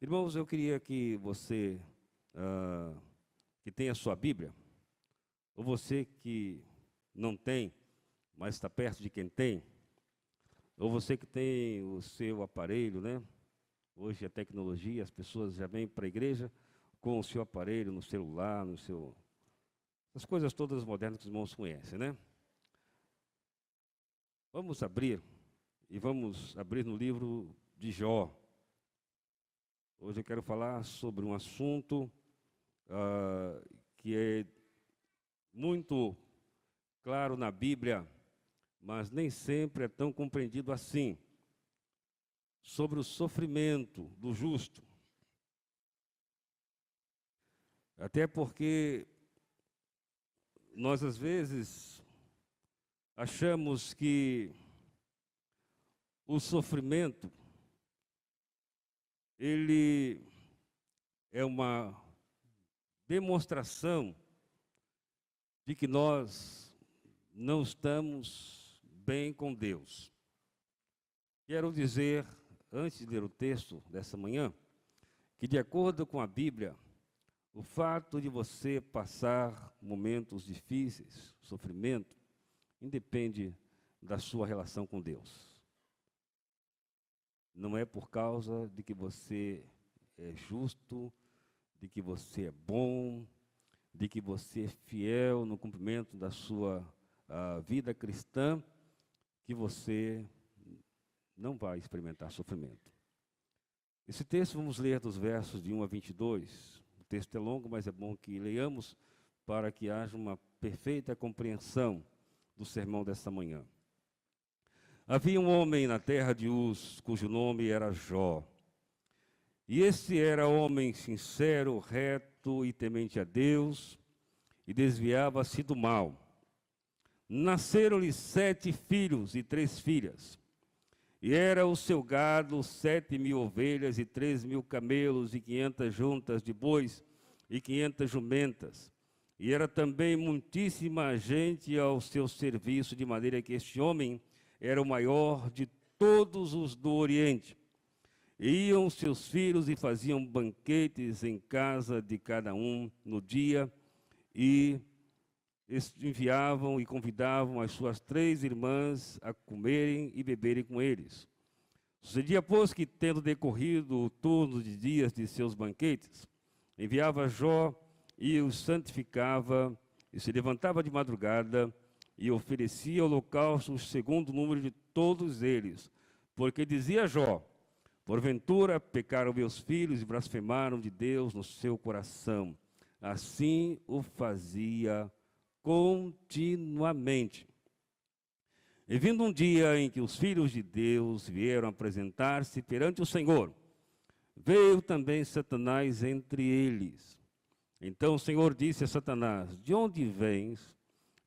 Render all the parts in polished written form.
Irmãos, eu queria que você, que tem a sua Bíblia, ou você que não tem, mas está perto de quem tem, ou você que tem o seu aparelho, né? Hoje a tecnologia, as pessoas já vêm para a igreja com o seu aparelho no celular, as coisas todas modernas que os irmãos conhecem, né? Vamos abrir no livro de Jó. Hoje eu quero falar sobre um assunto que é muito claro na Bíblia, mas nem sempre é tão compreendido assim, sobre o sofrimento do justo. Até porque nós, às vezes, achamos que o sofrimento, ele é uma demonstração de que nós não estamos bem com Deus. Quero dizer, antes de ler o texto dessa manhã, que de acordo com a Bíblia, o fato de você passar momentos difíceis, sofrimento, independe da sua relação com Deus. Não é por causa de que você é justo, de que você é bom, de que você é fiel no cumprimento da sua vida cristã, que você não vai experimentar sofrimento. Esse texto vamos ler dos versos de 1 a 22. O texto é longo, mas é bom que leiamos para que haja uma perfeita compreensão do sermão desta manhã. Havia um homem na terra de Uz, cujo nome era Jó. E esse era homem sincero, reto e temente a Deus, e desviava-se do mal. Nasceram-lhe 7 filhos e 3 filhas. E era o seu gado 7.000 ovelhas e 3.000 camelos e 500 juntas de bois e 500 jumentas. E era também muitíssima gente ao seu serviço, de maneira que este homem era o maior de todos os do Oriente. E iam seus filhos e faziam banquetes em casa de cada um no dia, e enviavam e convidavam as suas 3 irmãs a comerem e beberem com eles. Sucedia, pois, que, tendo decorrido o turno de dias de seus banquetes, enviava Jó e os santificava, e se levantava de madrugada e oferecia holocaustos segundo o número de todos eles. Porque dizia Jó: porventura pecaram meus filhos e blasfemaram de Deus no seu coração. Assim o fazia continuamente. E vindo um dia em que os filhos de Deus vieram apresentar-se perante o Senhor, veio também Satanás entre eles. Então o Senhor disse a Satanás: de onde vens?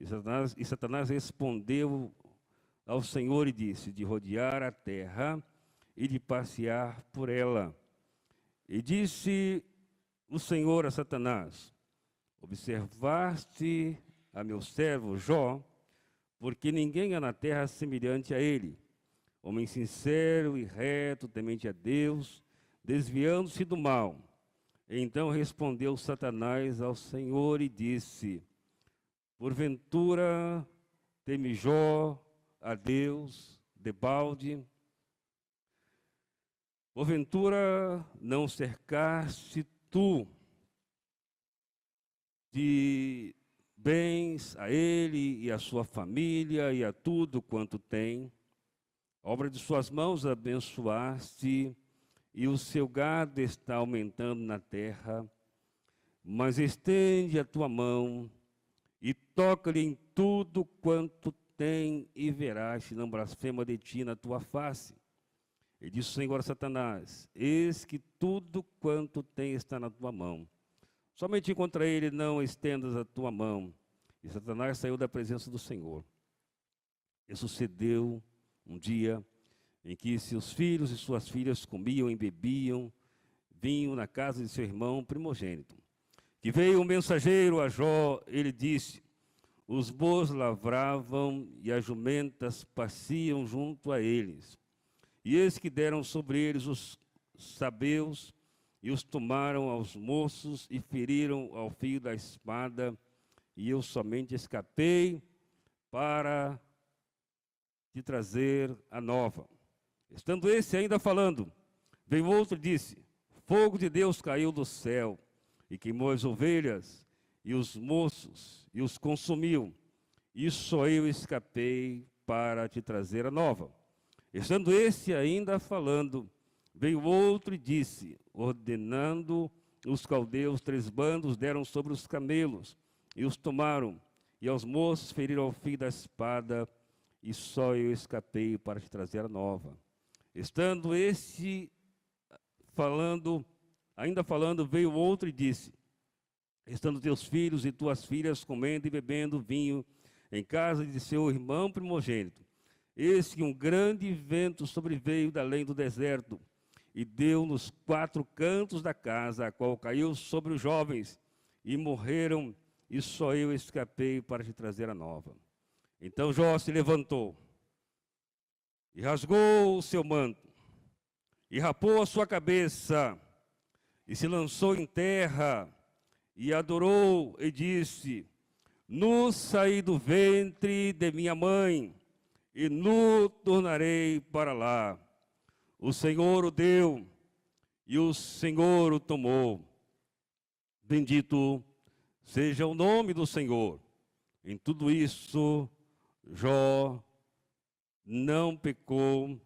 E Satanás respondeu ao Senhor e disse: de rodear a terra e de passear por ela. E disse o Senhor a Satanás: observaste a meu servo Jó, porque ninguém há na terra semelhante a ele, homem sincero e reto, temente a Deus, desviando-se do mal. Então respondeu Satanás ao Senhor e disse: porventura teme Jó a Deus debalde? Porventura não cercaste tu de bens a ele e a sua família e a tudo quanto tem? A obra de suas mãos abençoaste, e o seu gado está aumentando na terra. Mas estende a tua mão e toca-lhe em tudo quanto tem, e verás se não blasfema de ti na tua face. E disse o Senhor a Satanás: eis que tudo quanto tem está na tua mão. Somente contra ele não estendas a tua mão. E Satanás saiu da presença do Senhor. E sucedeu um dia em que seus filhos e suas filhas comiam e bebiam vinho na casa de seu irmão primogênito. Que veio um mensageiro a Jó, ele disse: os bois lavravam e as jumentas pasciam junto a eles. E eis que deram sobre eles os sabeus, e os tomaram aos moços e feriram ao fio da espada, e eu somente escapei para te trazer a nova. Estando esse ainda falando, veio outro e disse: fogo de Deus caiu do céu e queimou as ovelhas e os moços e os consumiu. E só eu escapei para te trazer a nova. Estando esse ainda falando, veio outro e disse, ordenando os caldeus, 3 bandos deram sobre os camelos e os tomaram, e aos moços feriram ao fio da espada, e só eu escapei para te trazer a nova. Estando esse falando, ainda falando, veio outro e disse, estando teus filhos e tuas filhas comendo e bebendo vinho em casa de seu irmão primogênito, eis que um grande vento sobreveio da além do deserto, e deu nos 4 cantos da casa, a qual caiu sobre os jovens, e morreram, e só eu escapei para te trazer a nova. Então Jó se levantou, e rasgou o seu manto, e rapou a sua cabeça, e se lançou em terra, e adorou, e disse, nu saí do ventre de minha mãe, e nu tornarei para lá. O Senhor o deu, e o Senhor o tomou. Bendito seja o nome do Senhor. Em tudo isso, Jó não pecou,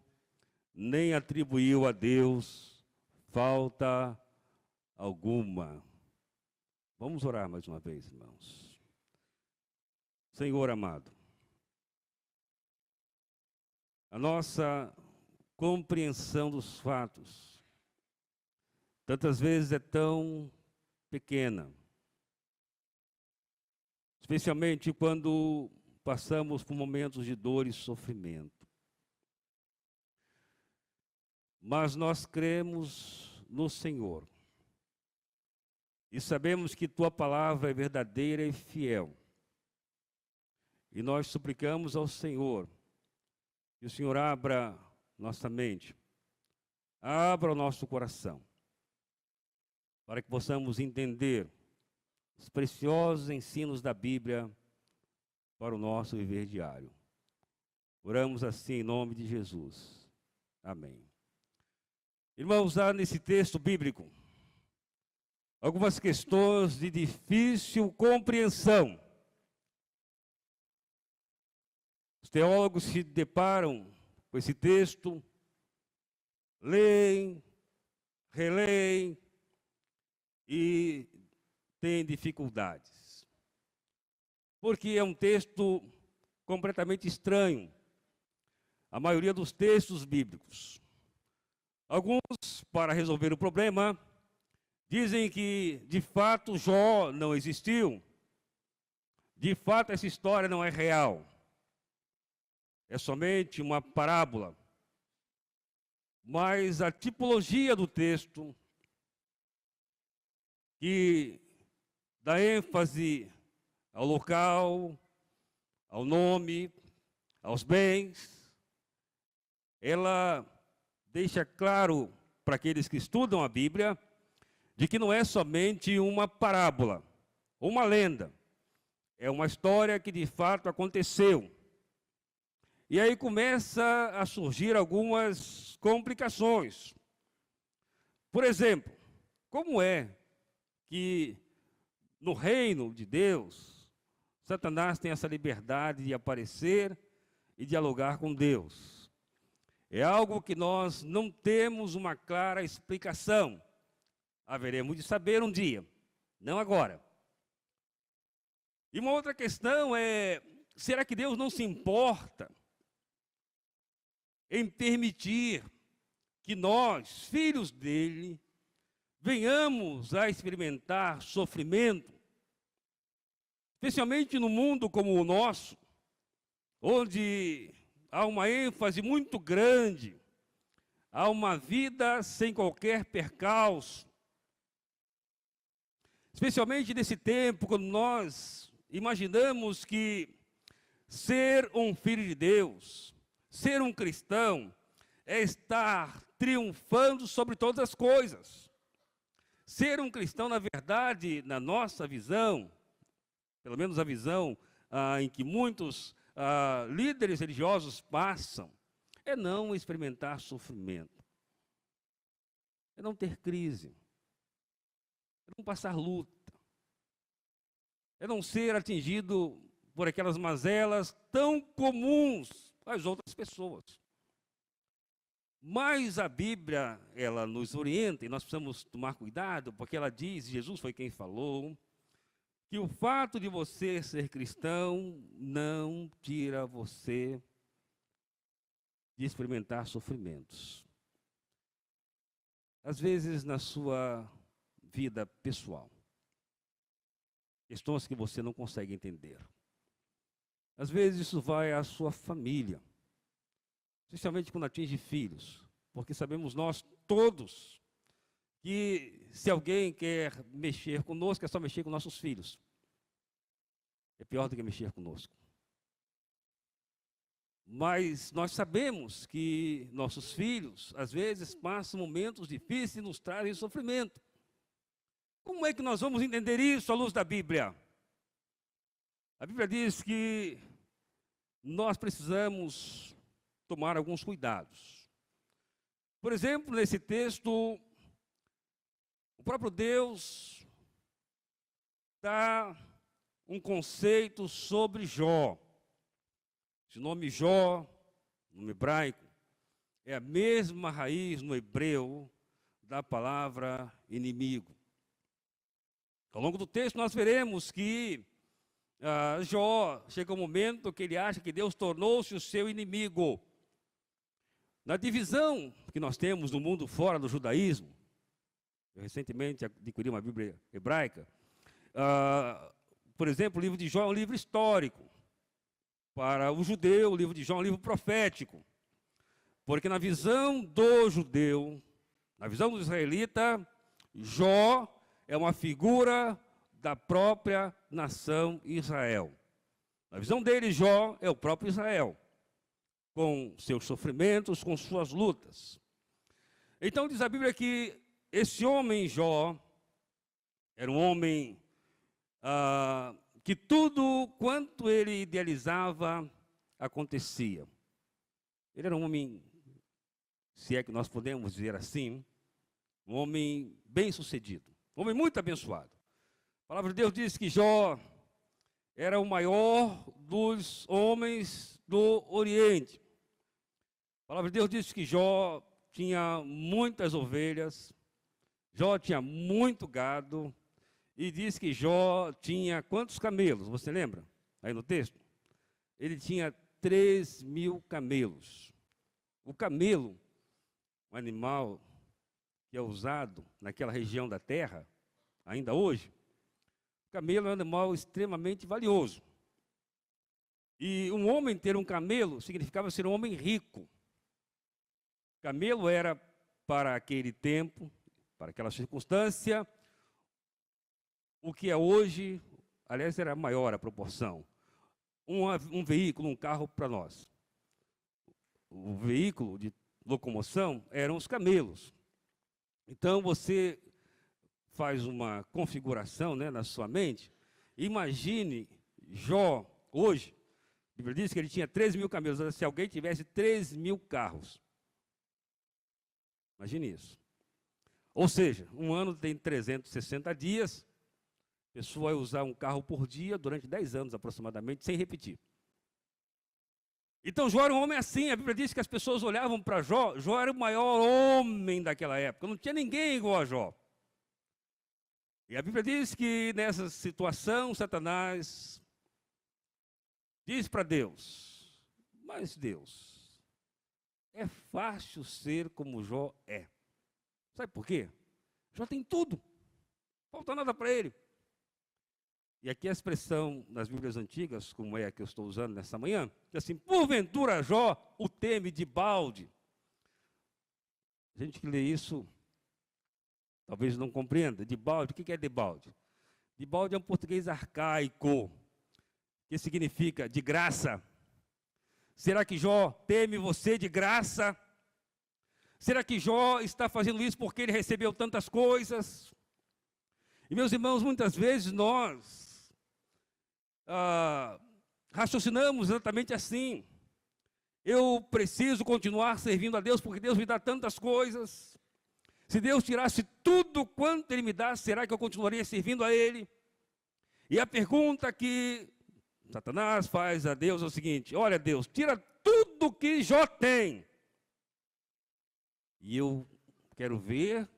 nem atribuiu a Deus falta alguma. Vamos orar mais uma vez, irmãos. Senhor amado, a nossa compreensão dos fatos tantas vezes é tão pequena, especialmente quando passamos por momentos de dor e sofrimento. Mas nós cremos no Senhor e sabemos que Tua palavra é verdadeira e fiel. E nós suplicamos ao Senhor que o Senhor abra nossa mente, abra o nosso coração, para que possamos entender os preciosos ensinos da Bíblia para o nosso viver diário. Oramos assim em nome de Jesus. Amém. Irmãos, há nesse texto bíblico algumas questões de difícil compreensão. Os teólogos se deparam com esse texto, leem, releem e têm dificuldades. Porque é um texto completamente estranho. A maioria dos textos bíblicos. Alguns, para resolver o problema, dizem que, de fato, Jó não existiu. De fato, essa história não é real. É somente uma parábola. Mas a tipologia do texto, que dá ênfase ao local, ao nome, aos bens, ela deixa claro para aqueles que estudam a Bíblia, de que não é somente uma parábola, uma lenda. É uma história que de fato aconteceu. E aí começa a surgir algumas complicações. Por exemplo, como é que no reino de Deus, Satanás tem essa liberdade de aparecer e dialogar com Deus? É algo que nós não temos uma clara explicação. Haveremos de saber um dia, não agora. E uma outra questão é, será que Deus não se importa em permitir que nós, filhos dele, venhamos a experimentar sofrimento, especialmente no mundo como o nosso, onde há uma ênfase muito grande, há uma vida sem qualquer percalço, especialmente nesse tempo, quando nós imaginamos que ser um filho de Deus, ser um cristão, é estar triunfando sobre todas as coisas. Ser um cristão, na verdade, na nossa visão, pelo menos a visão em que muitos líderes religiosos passam, é não experimentar sofrimento, é não ter crise, é não passar luta, é não ser atingido por aquelas mazelas tão comuns às outras pessoas. Mas a Bíblia, ela nos orienta, e nós precisamos tomar cuidado, porque ela diz, Jesus foi quem falou, que o fato de você ser cristão não tira você de experimentar sofrimentos. Às vezes, na sua vida pessoal, questões que você não consegue entender. Às vezes, isso vai à sua família, especialmente quando atinge filhos, porque sabemos nós todos que se alguém quer mexer conosco, é só mexer com nossos filhos. É pior do que mexer conosco. Mas nós sabemos que nossos filhos, às vezes, passam momentos difíceis e nos trazem sofrimento. Como é que nós vamos entender isso à luz da Bíblia? A Bíblia diz que nós precisamos tomar alguns cuidados. Por exemplo, nesse texto, o próprio Deus dá um conceito sobre Jó. Esse nome Jó, nome hebraico, é a mesma raiz no hebreu da palavra inimigo. Ao longo do texto nós veremos que Jó chega um momento que ele acha que Deus tornou-se o seu inimigo. Na divisão que nós temos no mundo fora do judaísmo, eu recentemente adquiri uma Bíblia hebraica, por exemplo, o livro de Jó é um livro histórico. Para o judeu, o livro de Jó é um livro profético. Porque na visão do judeu, na visão do israelita, Jó é uma figura da própria nação Israel. Na visão dele, Jó é o próprio Israel, com seus sofrimentos, com suas lutas. Então diz a Bíblia que esse homem Jó era um homem que tudo quanto ele idealizava acontecia. Ele era um homem, se é que nós podemos dizer assim, um homem bem-sucedido, um homem muito abençoado. A palavra de Deus diz que Jó era o maior dos homens do Oriente. A palavra de Deus diz que Jó tinha muitas ovelhas, Jó tinha muito gado, e diz que Jó tinha quantos camelos? Você lembra? Aí no texto. Ele tinha 3.000 camelos. O camelo, um animal que é usado naquela região da terra, ainda hoje, o camelo é um animal extremamente valioso. E um homem ter um camelo significava ser um homem rico. Camelo era, para aquele tempo, para aquela circunstância, o que é hoje, aliás, era maior a proporção. Um veículo, um carro para nós. O veículo de locomoção eram os camelos. Então, você faz uma configuração, né, na sua mente. Imagine Jó, hoje, a Bíblia diz que ele tinha 3.000 camelos. Se alguém tivesse 3.000 carros. Imagine isso. Ou seja, um ano tem 360 dias. A pessoa vai usar um carro por dia durante 10 anos aproximadamente, sem repetir. Então Jó era um homem assim, a Bíblia diz que as pessoas olhavam para Jó, Jó era o maior homem daquela época, não tinha ninguém igual a Jó. E a Bíblia diz que nessa situação, Satanás diz para Deus, mas Deus, é fácil ser como Jó é. Sabe por quê? Jó tem tudo, não falta nada para ele. E aqui a expressão nas Bíblias antigas, como é a que eu estou usando nessa manhã, é assim, porventura Jó o teme de balde. A gente que lê isso, talvez não compreenda. De balde, o que é de balde? De balde é um português arcaico, que significa de graça. Será que Jó teme você de graça? Será que Jó está fazendo isso porque ele recebeu tantas coisas? E, meus irmãos, muitas vezes nós raciocinamos exatamente assim. Eu preciso continuar servindo a Deus porque Deus me dá tantas coisas. Se Deus tirasse tudo quanto Ele me dá, será que eu continuaria servindo a Ele? E a pergunta que Satanás faz a Deus é o seguinte: olha, Deus, tira tudo que Jó tem. E eu quero ver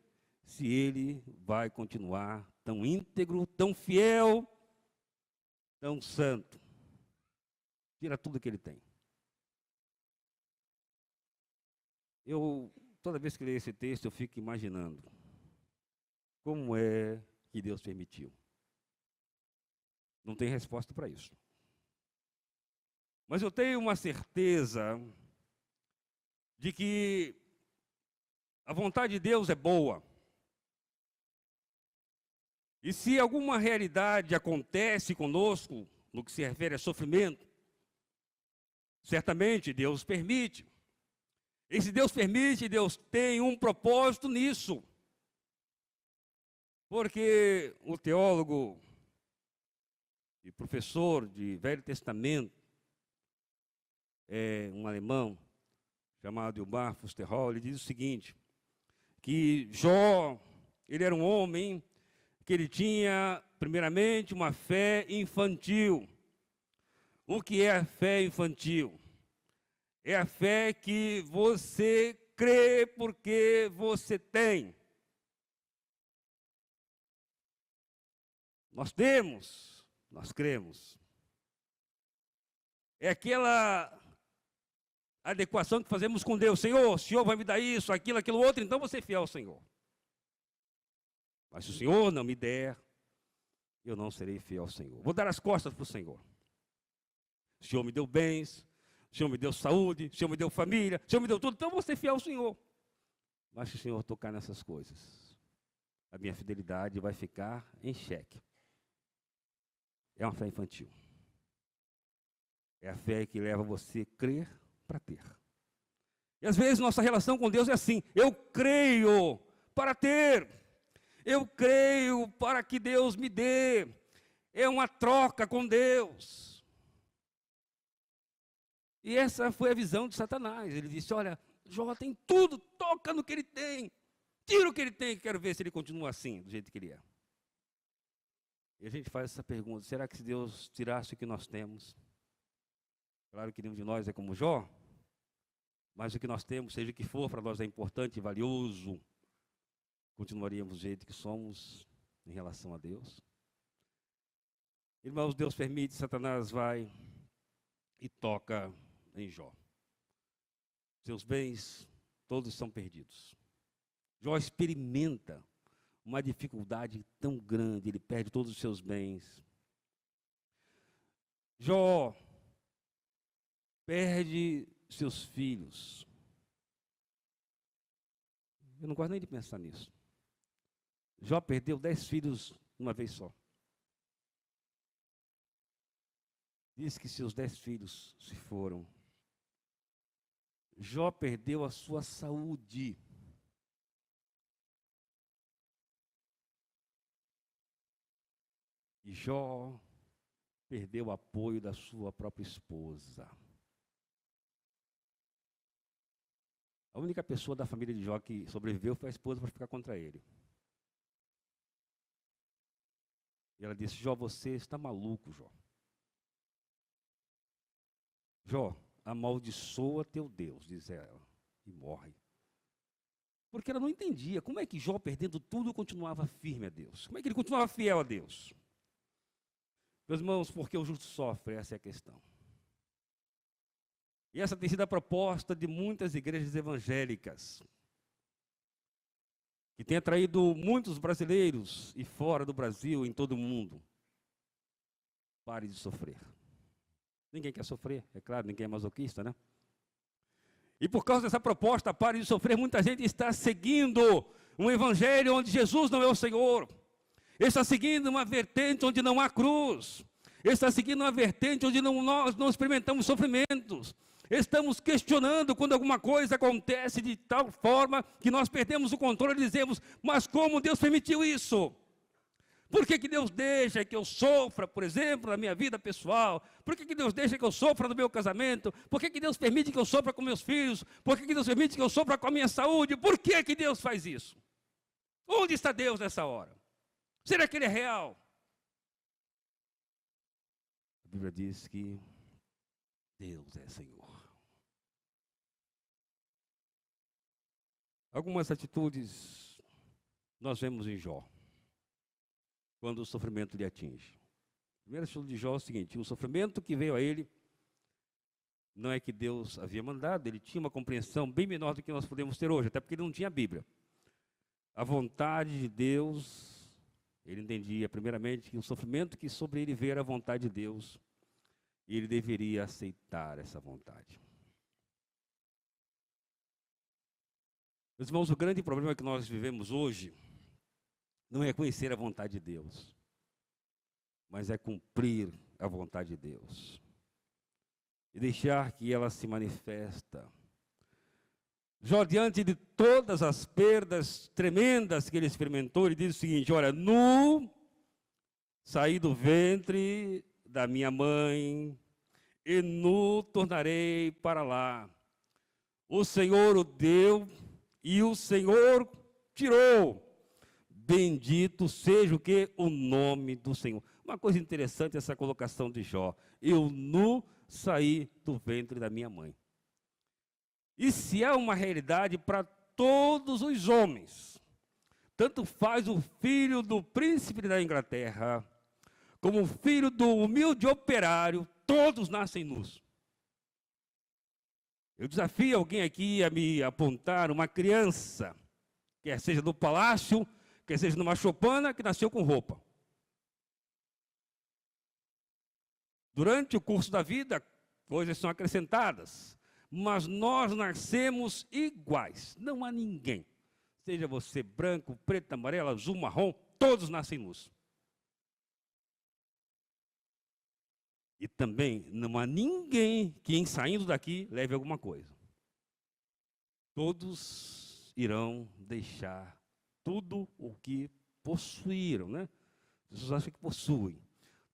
se ele vai continuar tão íntegro, tão fiel, tão santo. Tira tudo que ele tem. Toda vez que leio esse texto, eu fico imaginando como é que Deus permitiu. Não tem resposta para isso. Mas eu tenho uma certeza de que a vontade de Deus é boa. E se alguma realidade acontece conosco, no que se refere a sofrimento, certamente Deus permite. E se Deus permite, Deus tem um propósito nisso. Porque o teólogo e professor de Velho Testamento, um alemão chamado Ilmar Fusterol, ele diz o seguinte, que Jó, ele era um homem que ele tinha, primeiramente, uma fé infantil. O que é a fé infantil? É a fé que você crê porque você tem. Nós temos, nós cremos. É aquela adequação que fazemos com Deus. Senhor, o Senhor vai me dar isso, aquilo, aquilo outro, então você é fiel ao Senhor. Mas se o Senhor não me der, eu não serei fiel ao Senhor. Vou dar as costas para o Senhor. O Senhor me deu bens, o Senhor me deu saúde, o Senhor me deu família, o Senhor me deu tudo, então eu vou ser fiel ao Senhor. Mas se o Senhor tocar nessas coisas, a minha fidelidade vai ficar em xeque. É uma fé infantil. É a fé que leva você a crer para ter. E às vezes nossa relação com Deus é assim: eu creio para ter, eu creio para que Deus me dê. É uma troca com Deus. E essa foi a visão de Satanás. Ele disse: olha, Jó tem tudo, toca no que ele tem, tira o que ele tem, quero ver se ele continua assim, do jeito que ele é. E a gente faz essa pergunta: será que se Deus tirasse o que nós temos? Claro que nenhum de nós é como Jó, mas o que nós temos, seja o que for, para nós é importante e valioso, continuaríamos do jeito que somos em relação a Deus? Irmãos, Deus permite, Satanás vai e toca em Jó. Seus bens todos são perdidos. Jó experimenta uma dificuldade tão grande, ele perde todos os seus bens. Jó perde seus filhos. Eu não gosto nem de pensar nisso. Jó perdeu 10 filhos uma vez só. Diz que seus 10 filhos se foram. Jó perdeu a sua saúde. E Jó perdeu o apoio da sua própria esposa. A única pessoa da família de Jó que sobreviveu foi a esposa para ficar contra ele. E ela disse: Jó, você está maluco, Jó. Jó, amaldiçoa teu Deus, diz ela, e morre. Porque ela não entendia como é que Jó, perdendo tudo, continuava firme a Deus. Como é que ele continuava fiel a Deus? Meus irmãos, porque o justo sofre, essa é a questão. E essa tem sido a proposta de muitas igrejas evangélicas, que tem atraído muitos brasileiros e fora do Brasil, em todo o mundo. Pare de sofrer. Ninguém quer sofrer, é claro, ninguém é masoquista, né? E por causa dessa proposta, pare de sofrer, muita gente está seguindo um evangelho onde Jesus não é o Senhor. Está seguindo uma vertente onde não há cruz. Está seguindo uma vertente onde nós não experimentamos sofrimentos. Estamos questionando quando alguma coisa acontece de tal forma que nós perdemos o controle e dizemos: mas como Deus permitiu isso? Por que Deus deixa que eu sofra, por exemplo, na minha vida pessoal? Por que Deus deixa que eu sofra no meu casamento? Por que Deus permite que eu sofra com meus filhos? Por que Deus permite que eu sofra com a minha saúde? Por que Deus faz isso? Onde está Deus nessa hora? Será que Ele é real? A Bíblia diz que Deus é Senhor. Algumas atitudes nós vemos em Jó, quando o sofrimento lhe atinge. O primeiro estudo de Jó é o seguinte: o sofrimento que veio a ele não é que Deus havia mandado, ele tinha uma compreensão bem menor do que nós podemos ter hoje, até porque ele não tinha a Bíblia. A vontade de Deus, ele entendia primeiramente que o sofrimento que sobre ele veio era a vontade de Deus, e ele deveria aceitar essa vontade. Meus irmãos, o grande problema que nós vivemos hoje não é conhecer a vontade de Deus, mas é cumprir a vontade de Deus e deixar que ela se manifesta. Jó, diante de todas as perdas tremendas que ele experimentou, ele diz o seguinte: olha, nu saí do ventre da minha mãe, e nu tornarei para lá. O Senhor o deu, e o Senhor tirou. Bendito seja o que? O nome do Senhor. Uma coisa interessante essa colocação de Jó: eu nu saí do ventre da minha mãe. E se é uma realidade para todos os homens, tanto faz o filho do príncipe da Inglaterra, como o filho do humilde operário, todos nascem nus. Eu desafio alguém aqui a me apontar uma criança, quer seja no palácio, quer seja numa choupana, que nasceu com roupa. Durante o curso da vida, coisas são acrescentadas, mas nós nascemos iguais, não há ninguém. Seja você branco, preto, amarelo, azul, marrom, todos nascem nus. E também não há ninguém que, em saindo daqui, leve alguma coisa. Todos irão deixar tudo o que possuíram, né? As pessoas acham que possuem.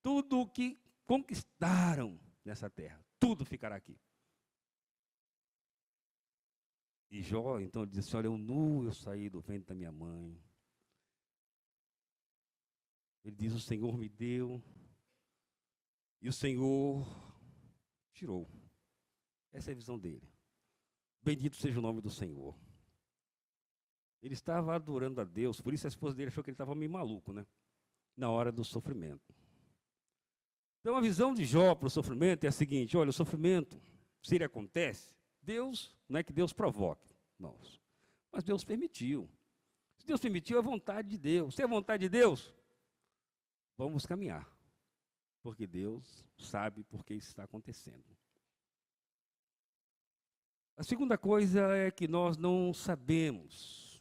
Tudo o que conquistaram nessa terra, tudo ficará aqui. E Jó, então, ele diz assim: olha, eu nu, eu saí do ventre da minha mãe. Ele diz: o Senhor me deu, e o Senhor tirou. Essa é a visão dele. Bendito seja o nome do Senhor. Ele estava adorando a Deus, por isso a esposa dele achou que ele estava meio maluco, né? Na hora do sofrimento. Então a visão de Jó para o sofrimento é a seguinte: olha, o sofrimento, se ele acontece, Deus, não é que Deus provoque, não, mas Deus permitiu. Se Deus permitiu, é vontade de Deus. Se é vontade de Deus, vamos caminhar, porque Deus sabe por que isso está acontecendo. A segunda coisa é que nós não sabemos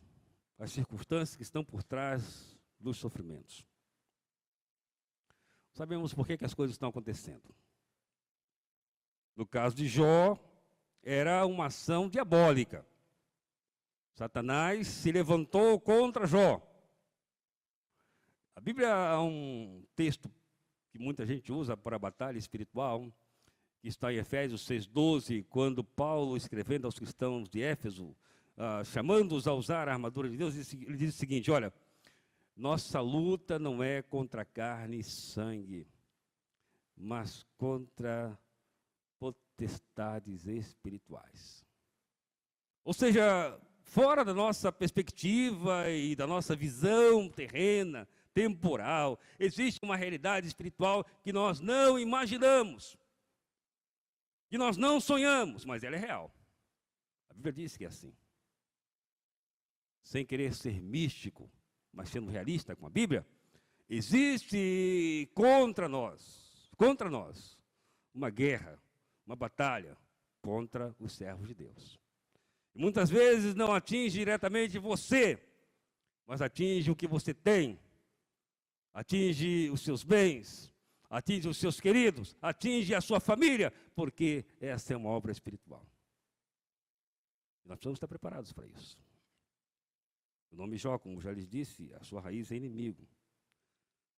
as circunstâncias que estão por trás dos sofrimentos. Sabemos por que as coisas estão acontecendo. No caso de Jó, era uma ação diabólica. Satanás se levantou contra Jó. A Bíblia é um texto que muita gente usa para a batalha espiritual, que está em Efésios 6,12, quando Paulo, escrevendo aos cristãos de Éfeso, chamando-os a usar a armadura de Deus, ele diz o seguinte: olha, nossa luta não é contra carne e sangue, mas contra potestades espirituais. Ou seja, fora da nossa perspectiva e da nossa visão terrena, temporal, existe uma realidade espiritual que nós não imaginamos, que nós não sonhamos, mas ela é real. A Bíblia diz que é assim. Sem querer ser místico, mas sendo realista com a Bíblia, existe contra nós, uma guerra, uma batalha contra os servos de Deus. E muitas vezes não atinge diretamente você, mas atinge o que você tem, atinge os seus bens, atinge os seus queridos, atinge a sua família, porque essa é uma obra espiritual. E nós precisamos estar preparados para isso. O nome Jó, como já lhes disse, a sua raiz é inimigo.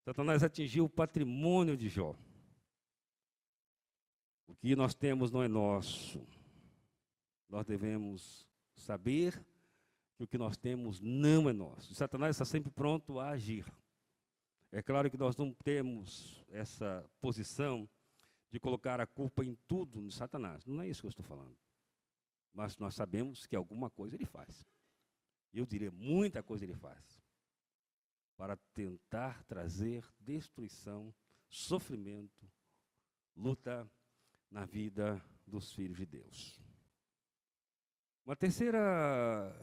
Satanás atingiu o patrimônio de Jó. O que nós temos não é nosso. Nós devemos saber que o que nós temos não é nosso. Satanás está sempre pronto a agir. É claro que nós não temos essa posição de colocar a culpa em tudo no Satanás. Não é isso que eu estou falando. Mas nós sabemos que alguma coisa ele faz. Eu diria, muita coisa ele faz. Para tentar trazer destruição, sofrimento, luta na vida dos filhos de Deus. Uma terceira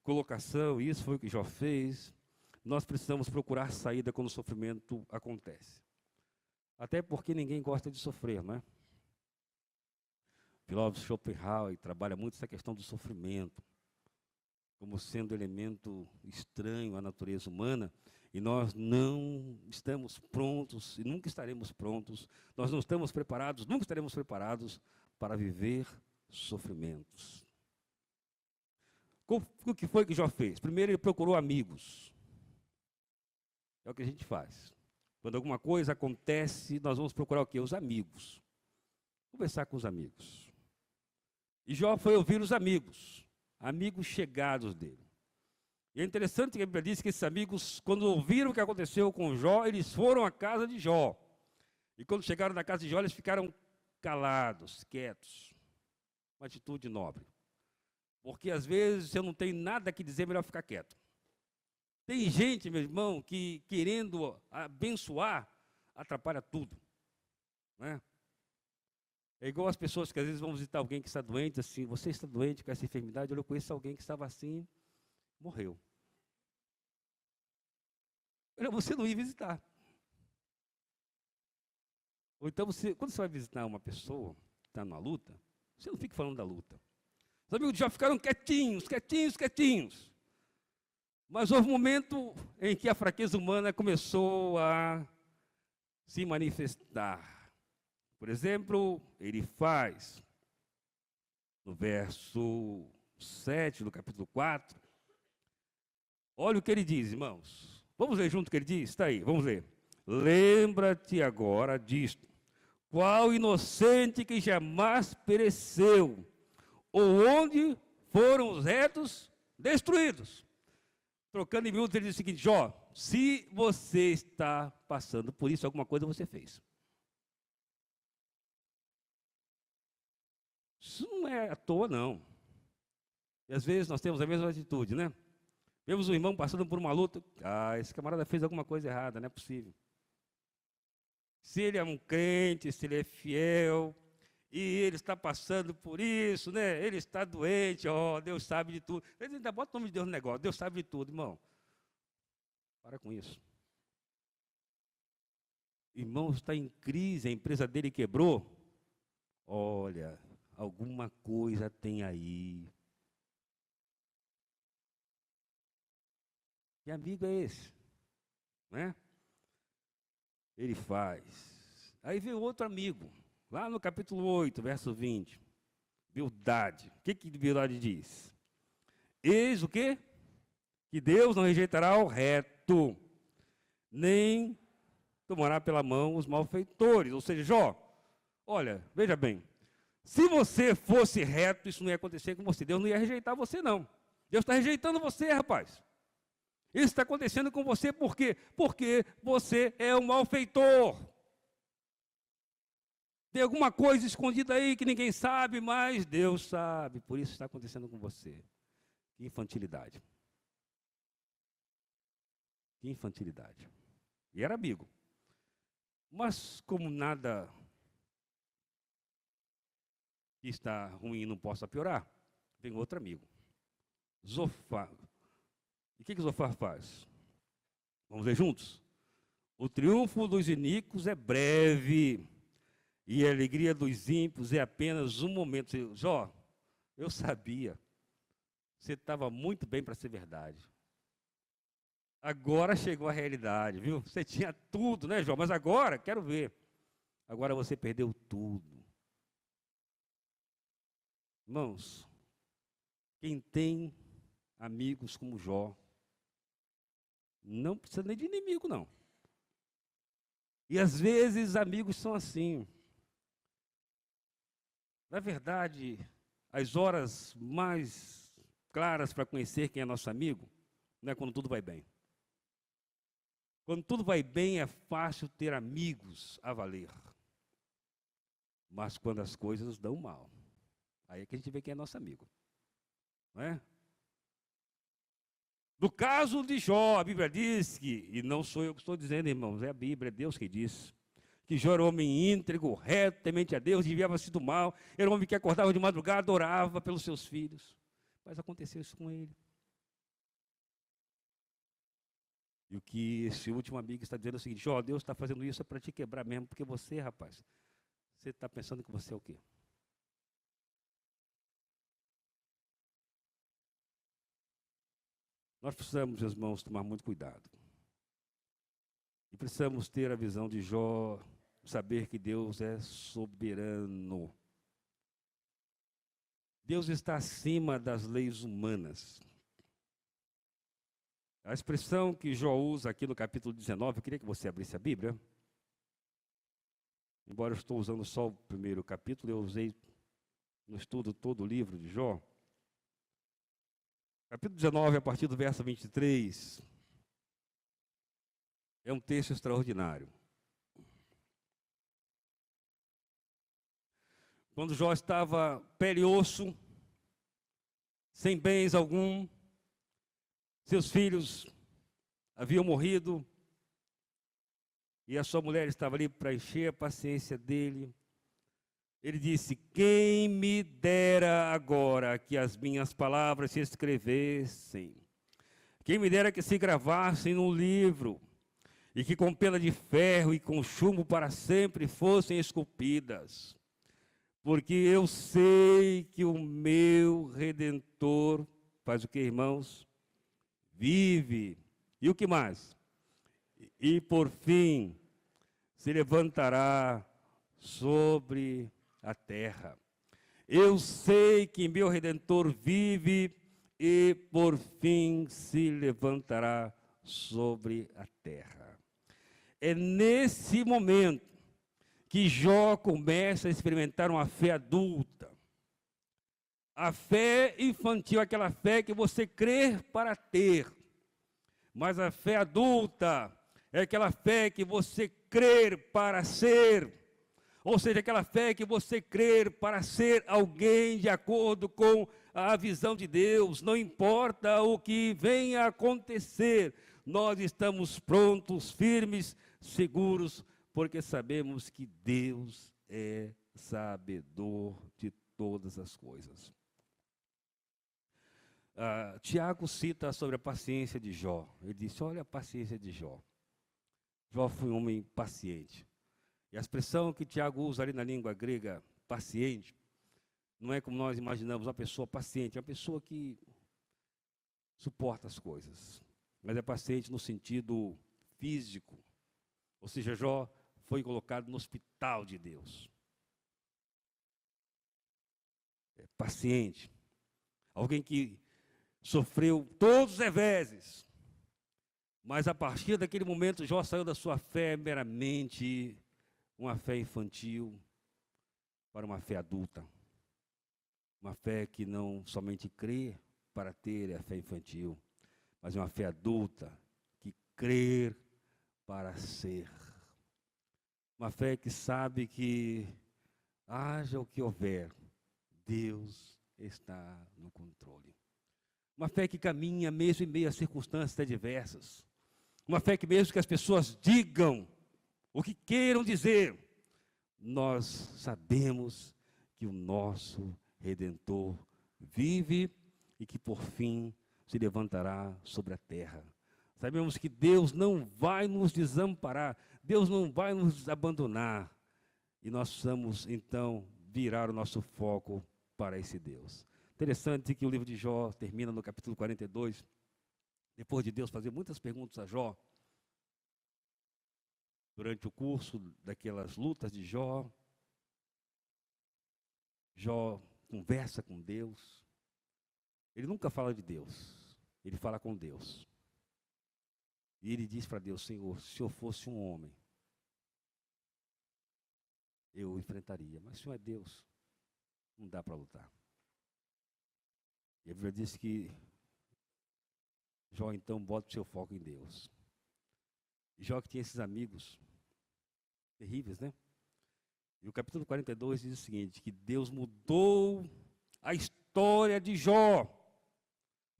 colocação, e isso foi o que Jó fez, nós precisamos procurar saída quando o sofrimento acontece. Até porque ninguém gosta de sofrer, não é? O filósofo Schopenhauer trabalha muito essa questão do sofrimento, como sendo elemento estranho à natureza humana, e nós não estamos prontos, e nunca estaremos prontos, nós não estamos preparados, nunca estaremos preparados para viver sofrimentos. O que foi que Jó fez? Primeiro ele procurou amigos. É o que a gente faz. Quando alguma coisa acontece, nós vamos procurar o quê? Os amigos. Conversar com os amigos. E Jó foi ouvir os amigos, amigos chegados dele. E é interessante que a Bíblia diz que esses amigos, quando ouviram o que aconteceu com Jó, eles foram à casa de Jó. E quando chegaram na casa de Jó, eles ficaram calados, quietos. Uma atitude nobre. Porque às vezes, se eu não tenho nada que dizer, é melhor ficar quieto. Tem gente, meu irmão, que querendo abençoar, atrapalha tudo. Não é? É igual as pessoas que às vezes vão visitar alguém que está doente, assim, você está doente com essa enfermidade, eu conheço alguém que estava assim, morreu. Melhor você não ir visitar. Ou então, quando você vai visitar uma pessoa que está numa luta, você não fica falando da luta. Os amigos já ficaram quietinhos, quietinhos, quietinhos. Mas houve um momento em que a fraqueza humana começou a se manifestar. Por exemplo, ele faz, no verso 7 do capítulo 4, olha o que ele diz, irmãos. Vamos ler junto o que ele diz? Está aí, vamos ler. Lembra-te agora disto. Qual inocente que jamais pereceu, ou onde foram os retos destruídos. Trocando em miúdos, ele diz o seguinte: Jó, se você está passando por isso, alguma coisa você fez. Isso não é à toa, não. E às vezes nós temos a mesma atitude, né? Vemos um irmão passando por uma luta, esse camarada fez alguma coisa errada, não é possível. Se ele é um crente, se ele é fiel, e ele está passando por isso, né? Ele está doente, Deus sabe de tudo. Ele ainda bota o nome de Deus no negócio, Deus sabe de tudo, irmão. Para com isso. Irmão, está em crise, a empresa dele quebrou. Olha, alguma coisa tem aí. Que amigo é esse? Né? Ele faz. Aí vem outro amigo. Lá no capítulo 8, verso 20, Bildade. O que Bildade diz? Eis o quê? Que Deus não rejeitará o reto, nem tomará pela mão os malfeitores. Ou seja, Jó, olha, veja bem, se você fosse reto, isso não ia acontecer com você. Deus não ia rejeitar você, não. Deus está rejeitando você, rapaz. Isso está acontecendo com você por quê? Porque você é um malfeitor. Tem alguma coisa escondida aí que ninguém sabe, mas Deus sabe. Por isso está acontecendo com você. Que infantilidade. Que infantilidade. E era amigo. Mas como nada que está ruim não possa piorar, vem outro amigo. Zofar. E o que Zofar faz? Vamos ver juntos? O triunfo dos iníquos é breve. E a alegria dos ímpios é apenas um momento. Jó, eu sabia. Você estava muito bem para ser verdade. Agora chegou a realidade, viu? Você tinha tudo, né, Jó? Mas agora, quero ver. Agora você perdeu tudo. Irmãos, quem tem amigos como Jó, não precisa nem de inimigo, não. E às vezes amigos são assim. Na verdade, as horas mais claras para conhecer quem é nosso amigo não é quando tudo vai bem. Quando tudo vai bem é fácil ter amigos a valer. Mas quando as coisas dão mal, aí é que a gente vê quem é nosso amigo. Não é? No caso de Jó, a Bíblia diz que, e não sou eu que estou dizendo, irmãos, é a Bíblia, é Deus que diz, que Jó era um homem íntegro, reto, temente a Deus, desviava-se do mal, era um homem que acordava de madrugada, orava pelos seus filhos. Mas aconteceu isso com ele. E o que esse último amigo está dizendo é o seguinte: Jó, Deus está fazendo isso para te quebrar mesmo, porque você, rapaz, você está pensando que você é o quê? Nós precisamos, irmãos, tomar muito cuidado. E precisamos ter a visão de Jó, saber que Deus é soberano. Deus está acima das leis humanas. A expressão que Jó usa aqui no capítulo 19, eu queria que você abrisse a Bíblia. Embora eu estou usando só o primeiro capítulo, eu usei no estudo todo o livro de Jó. Capítulo 19, a partir do verso 23, é um texto extraordinário. Quando Jó estava pele e osso, sem bens algum, seus filhos haviam morrido, e a sua mulher estava ali para encher a paciência dele. Ele disse: quem me dera agora que as minhas palavras se escrevessem, quem me dera que se gravassem num livro, e que com pena de ferro e com chumbo para sempre fossem esculpidas. Porque eu sei que o meu Redentor faz o que, irmãos? Vive. E o que mais? E por fim se levantará sobre a terra. Eu sei que meu Redentor vive e por fim se levantará sobre a terra. É nesse momento que Jó começa a experimentar uma fé adulta. A fé infantil, aquela fé que você crê para ter. Mas a fé adulta é aquela fé que você crê para ser. Ou seja, aquela fé que você crê para ser alguém de acordo com a visão de Deus. Não importa o que venha a acontecer, nós estamos prontos, firmes, seguros, porque sabemos que Deus é sabedor de todas as coisas. Tiago cita sobre a paciência de Jó. Ele disse: olha a paciência de Jó. Jó foi um homem paciente. E a expressão que Tiago usa ali na língua grega, paciente, não é como nós imaginamos uma pessoa paciente, é uma pessoa que suporta as coisas. Mas é paciente no sentido físico. Ou seja, Jó foi colocado no hospital de Deus. É paciente. Alguém que sofreu todos os reveses. Mas a partir daquele momento, Jó saiu da sua fé meramente uma fé infantil para uma fé adulta. Uma fé que não somente crê para ter a fé infantil, mas uma fé adulta que crê para ser. Uma fé que sabe que, haja o que houver, Deus está no controle. Uma fé que caminha mesmo em meio a circunstâncias adversas. Uma fé que mesmo que as pessoas digam o que queiram dizer, nós sabemos que o nosso Redentor vive e que por fim se levantará sobre a terra. Sabemos que Deus não vai nos desamparar, Deus não vai nos abandonar. E nós precisamos, então, virar o nosso foco para esse Deus. Interessante que o livro de Jó termina no capítulo 42, depois de Deus fazer muitas perguntas a Jó, durante o curso daquelas lutas de Jó, Jó conversa com Deus. Ele nunca fala de Deus, ele fala com Deus. E ele diz para Deus: Senhor, se eu fosse um homem, eu enfrentaria. Mas o Senhor é Deus, não dá para lutar. E a Bíblia diz que Jó, então, bota o seu foco em Deus. E Jó que tinha esses amigos terríveis, né? E o capítulo 42 diz o seguinte, que Deus mudou a história de Jó,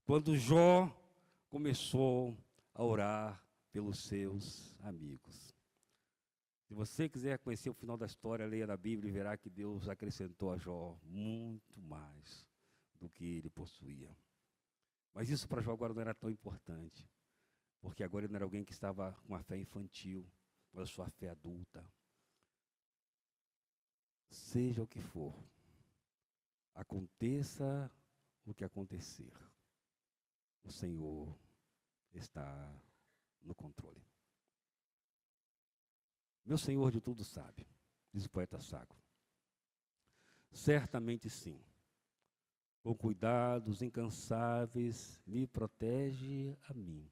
quando Jó começou a orar pelos seus amigos. Se você quiser conhecer o final da história, leia na Bíblia e verá que Deus acrescentou a Jó muito mais do que ele possuía. Mas isso para Jó agora não era tão importante, porque agora ele não era alguém que estava com a fé infantil, mas a sua fé adulta. Seja o que for, aconteça o que acontecer, o Senhor está no controle. Meu Senhor de tudo sabe, diz o poeta Saco. Certamente sim, com cuidados incansáveis me protege a mim.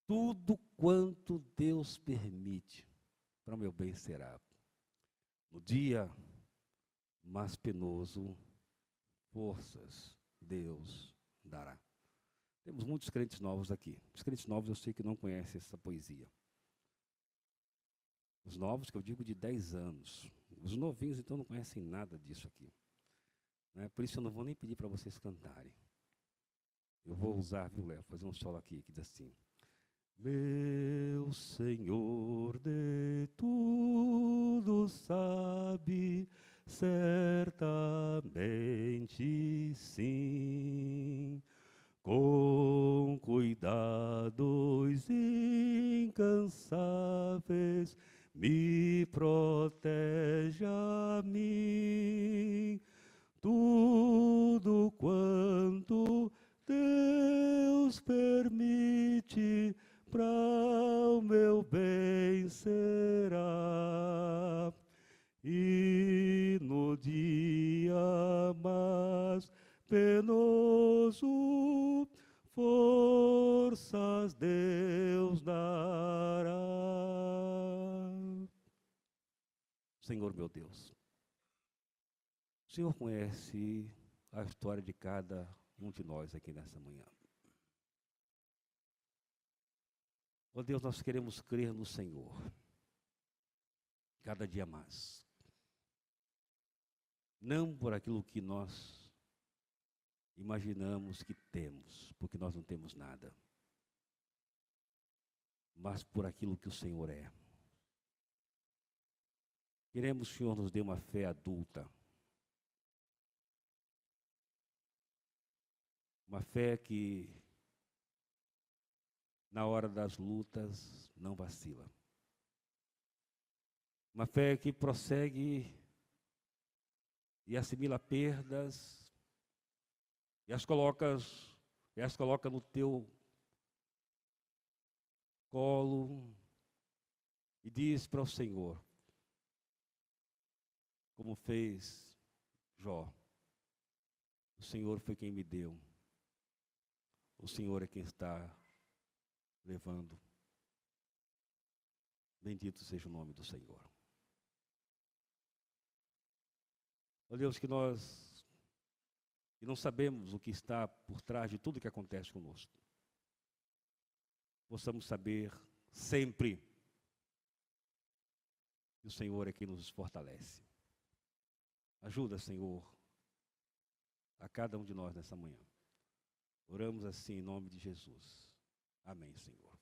Tudo quanto Deus permite, para o meu bem será. No dia mais penoso, forças Deus dará. Temos muitos crentes novos aqui. Os crentes novos eu sei que não conhecem essa poesia. Os novos, que eu digo de 10 anos. Os novinhos, então, não conhecem nada disso aqui. Né? Por isso eu não vou nem pedir para vocês cantarem. Eu vou usar, viu, Léo, fazer um solo aqui que diz assim. Meu Senhor de tudo sabe, certamente sim, com cuidados incansáveis me protege a mim. Tudo quanto Deus permite, para o meu bem será. E no dia mais penoso, forças Deus dará. Senhor meu Deus, o Senhor conhece a história de cada um de nós aqui nessa manhã. Ó Deus, nós queremos crer no Senhor, cada dia mais. Não por aquilo que nós imaginamos que temos, porque nós não temos nada, mas por aquilo que o Senhor é. Queremos que o Senhor nos dê uma fé adulta, uma fé que, na hora das lutas, não vacila. Uma fé que prossegue e assimila perdas e as coloca no teu colo e diz para o Senhor, como fez Jó, o Senhor foi quem me deu, o Senhor é quem está levando. Bendito seja o nome do Senhor. Ó Deus, que nós não sabemos o que está por trás de tudo que acontece conosco, possamos saber sempre que o Senhor é quem nos fortalece. Ajuda, Senhor, a cada um de nós nessa manhã. Oramos assim em nome de Jesus. Amém, Senhor.